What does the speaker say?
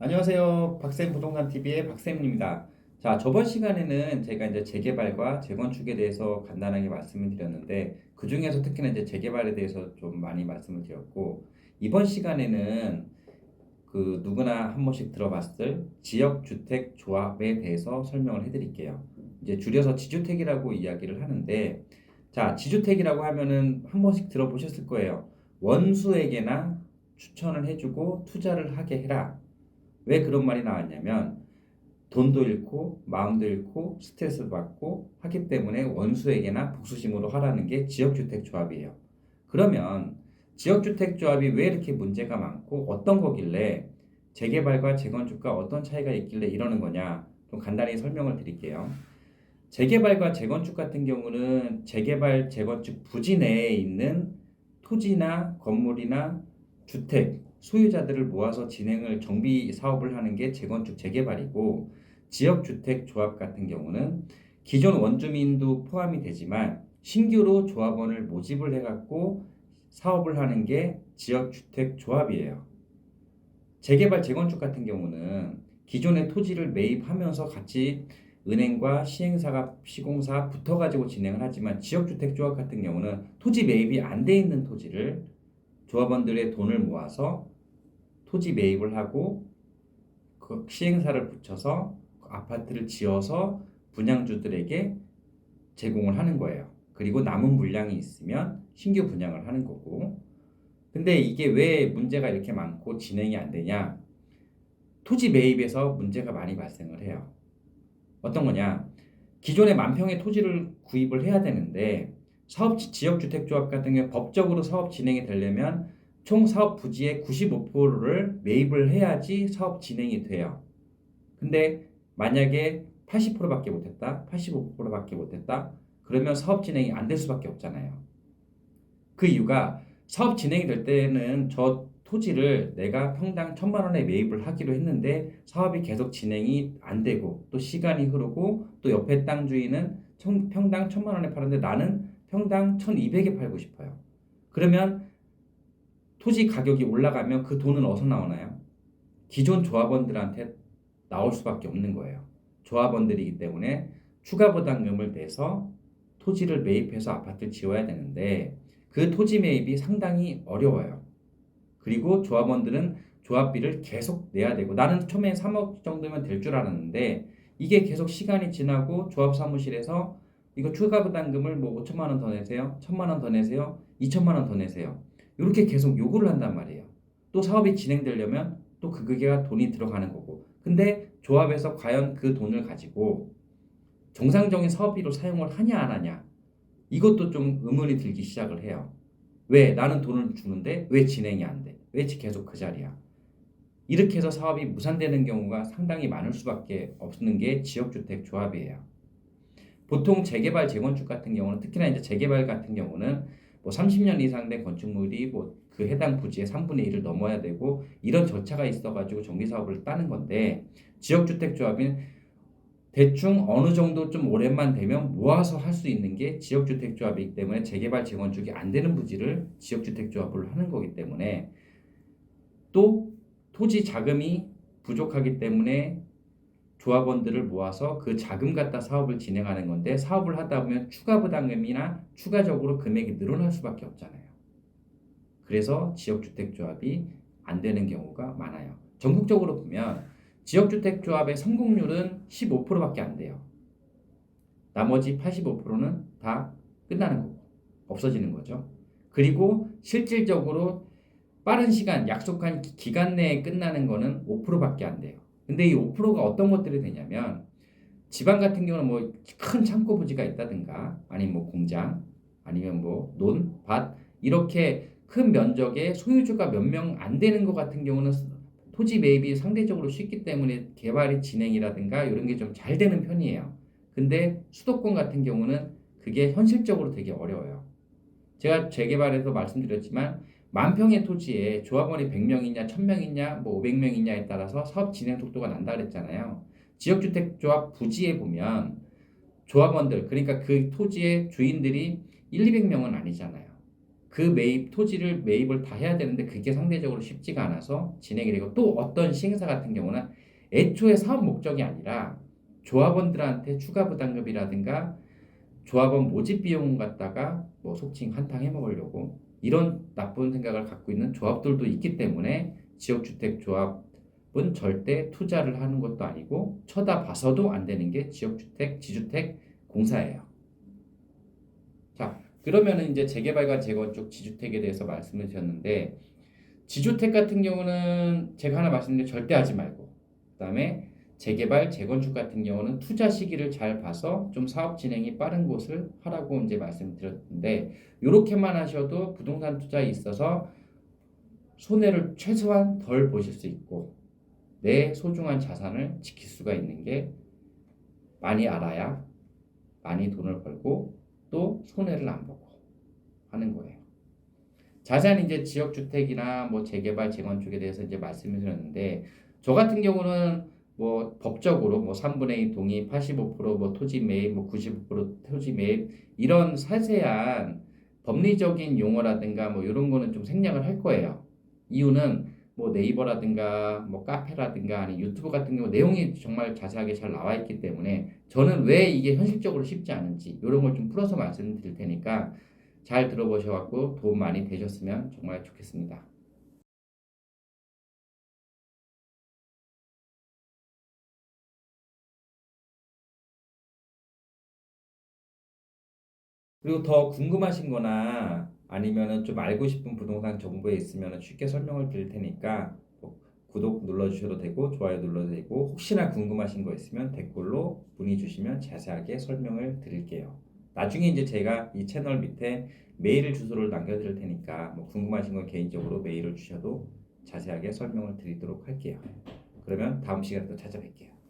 안녕하세요. 박쌤 부동산 TV의 박쌤입니다. 자, 저번 시간에는 제가 이제 재개발과 재건축에 대해서 간단하게 말씀을 드렸는데, 그 중에서 특히나 이제 재개발에 대해서 좀 많이 말씀을 드렸고, 이번 시간에는 그 누구나 한 번씩 들어봤을 지역주택 조합에 대해서 설명을 해드릴게요. 이제 줄여서 지주택이라고 이야기를 하는데, 자, 지주택이라고 하면은 한 번씩 들어보셨을 거예요. 원수에게나 추천을 해주고 투자를 하게 해라. 왜 그런 말이 나왔냐면 돈도 잃고 마음도 잃고 스트레스도 받고 하기 때문에 원수에게나 복수심으로 하라는 게 지역주택 조합이에요. 그러면 지역주택 조합이 왜 이렇게 문제가 많고 어떤 거길래 재개발과 재건축과 어떤 차이가 있길래 이러는 거냐, 좀 간단히 설명을 드릴게요. 재개발과 재건축 같은 경우는 재개발, 재건축 부지 내에 있는 토지나 건물이나 주택, 소유자들을 모아서 진행을 정비 사업을 하는 게 재건축, 재개발이고, 지역주택 조합 같은 경우는 기존 원주민도 포함이 되지만 신규로 조합원을 모집을 해갖고 사업을 하는 게 지역주택 조합이에요. 재개발, 재건축 같은 경우는 기존의 토지를 매입하면서 같이 은행과 시행사가 시공사 붙어가지고 진행을 하지만 지역주택조합 같은 경우는 토지 매입이 안 돼 있는 토지를 조합원들의 돈을 모아서 토지 매입을 하고 그 시행사를 붙여서 그 아파트를 지어서 분양주들에게 제공을 하는 거예요. 그리고 남은 물량이 있으면 신규 분양을 하는 거고. 근데 이게 왜 문제가 이렇게 많고 진행이 안 되냐? 토지 매입에서 문제가 많이 발생을 해요. 어떤 거냐? 기존에 만평의 토지를 구입을 해야 되는데 사업 지역주택조합 같은 경우 법적으로 사업 진행이 되려면 총 사업 부지의 95%를 매입을 해야지 사업 진행이 돼요. 근데 만약에 80%밖에 못했다, 85%밖에 못했다, 그러면 사업 진행이 안 될 수밖에 없잖아요. 그 이유가 사업 진행이 될 때는 저 토지를 내가 평당 1,000만 원에 매입을 하기로 했는데 사업이 계속 진행이 안 되고 또 시간이 흐르고 또 옆에 땅 주인은 평당 1,000만 원에 파는데 나는 평당 1,200에 팔고 싶어요. 그러면 토지 가격이 올라가면 그 돈은 어디서 나오나요? 기존 조합원들한테 나올 수밖에 없는 거예요. 조합원들이기 때문에 추가 부담금을 내서 토지를 매입해서 아파트를 지어야 되는데 그 토지 매입이 상당히 어려워요. 그리고 조합원들은 조합비를 계속 내야 되고 나는 처음에 3억 정도면 될 줄 알았는데 이게 계속 시간이 지나고 조합 사무실에서 이거 추가 부담금을 뭐 5천만 원 더 내세요, 1,000만 원 더 내세요, 2천만 원 더 내세요. 이렇게 계속 요구를 한단 말이에요. 또 사업이 진행되려면 또 그 금액이 돈이 들어가는 거고. 근데 조합에서 과연 그 돈을 가지고 정상적인 사업비로 사용을 하냐 안 하냐, 이것도 좀 의문이 들기 시작을 해요. 왜 나는 돈을 주는데 왜 진행이 안 돼? 왜 계속 그 자리야? 이렇게 해서 사업이 무산되는 경우가 상당히 많을 수밖에 없는 게 지역주택 조합이에요. 보통 재개발, 재건축 같은 경우는 특히나 이제 재개발 같은 경우는 뭐 30년 이상 된 건축물이 뭐 그 해당 부지의 3분의 1을 넘어야 되고 이런 절차가 있어가지고 정비 사업을 따는 건데 지역주택 조합은 대충 어느 정도 좀 오랜만 되면 모아서 할 수 있는 게 지역주택조합이기 때문에 재개발, 재건축이 안 되는 부지를 지역주택조합을 하는 거기 때문에 또 토지 자금이 부족하기 때문에 조합원들을 모아서 그 자금 갖다 사업을 진행하는 건데 사업을 하다 보면 추가 부담금이나 추가적으로 금액이 늘어날 수밖에 없잖아요. 그래서 지역주택조합이 안 되는 경우가 많아요. 전국적으로 보면 지역주택조합의 성공률은 15%밖에 안 돼요. 나머지 85%는 다 끝나는 거고 없어지는 거죠. 그리고 실질적으로 빠른 시간, 약속한 기간 내에 끝나는 거는 5%밖에 안 돼요. 근데 이 5%가 어떤 것들이 되냐면 지방 같은 경우는 뭐 큰 창고 부지가 있다든가 아니면 뭐 공장 아니면 뭐 논, 밭 이렇게 큰 면적의 소유주가 몇 명 안 되는 것 같은 경우는 토지 매입이 상대적으로 쉽기 때문에 개발이 진행이라든가 이런 게 좀 잘 되는 편이에요. 근데 수도권 같은 경우는 그게 현실적으로 되게 어려워요. 제가 재개발에서 말씀드렸지만 만평의 토지에 조합원이 100명이냐 1000명이냐 뭐 500명이냐에 따라서 사업 진행 속도가 난다 그랬잖아요. 지역주택조합 부지에 보면 조합원들, 그러니까 그 토지의 주인들이 1, 200명은 아니잖아요. 그 토지를 매입을 다 해야 되는데 그게 상대적으로 쉽지가 않아서 진행이 되고, 또 어떤 시행사 같은 경우는 애초에 사업 목적이 아니라 조합원들한테 추가 부담금이라든가 조합원 모집 비용 갖다가 뭐 속칭 한탕 해먹으려고 이런 나쁜 생각을 갖고 있는 조합들도 있기 때문에 지역주택 조합은 절대 투자를 하는 것도 아니고 쳐다봐서도 안 되는 게 지역주택, 지주택 공사예요. 자, 그러면은 이제 재개발과 재건축 지주택에 대해서 말씀을 드렸는데, 지주택 같은 경우는 제가 하나 말씀드린 게 절대 하지 말고, 그다음에 재개발, 재건축 같은 경우는 투자 시기를 잘 봐서 좀 사업 진행이 빠른 곳을 하라고 이제 말씀드렸는데, 이렇게만 하셔도 부동산 투자에 있어서 손해를 최소한 덜 보실 수 있고 내 소중한 자산을 지킬 수가 있는 게, 많이 알아야 많이 돈을 벌고 또 손해를 안 보고 하는 거예요. 자세한 이제 지역주택이나 뭐 재개발, 재건축에 대해서 이제 말씀을 드렸는데, 저 같은 경우는 뭐 법적으로 뭐 3분의 2 동의, 85%뭐 토지 매입, 뭐 95% 토지 매입, 이런 세세한 법리적인 용어라든가 뭐 이런 거는 좀 생략을 할 거예요. 이유는 뭐 네이버라든가 뭐 카페라든가 아니 유튜브 같은 경우 내용이 정말 자세하게 잘 나와 있기 때문에, 저는 왜 이게 현실적으로 쉽지 않은지 이런 걸 좀 풀어서 말씀드릴 테니까 잘 들어보셔갖고 도움 많이 되셨으면 정말 좋겠습니다. 그리고 더 궁금하신 거나 아니면은 좀 알고 싶은 부동산 정보에 있으면 쉽게 설명을 드릴 테니까 뭐 구독 눌러주셔도 되고 좋아요 눌러도 되고, 혹시나 궁금하신 거 있으면 댓글로 문의 주시면 자세하게 설명을 드릴게요. 나중에 이제 제가 이 채널 밑에 메일 주소를 남겨드릴 테니까 뭐 궁금하신 건 개인적으로 메일을 주셔도 자세하게 설명을 드리도록 할게요. 그러면 다음 시간에 또 찾아뵐게요.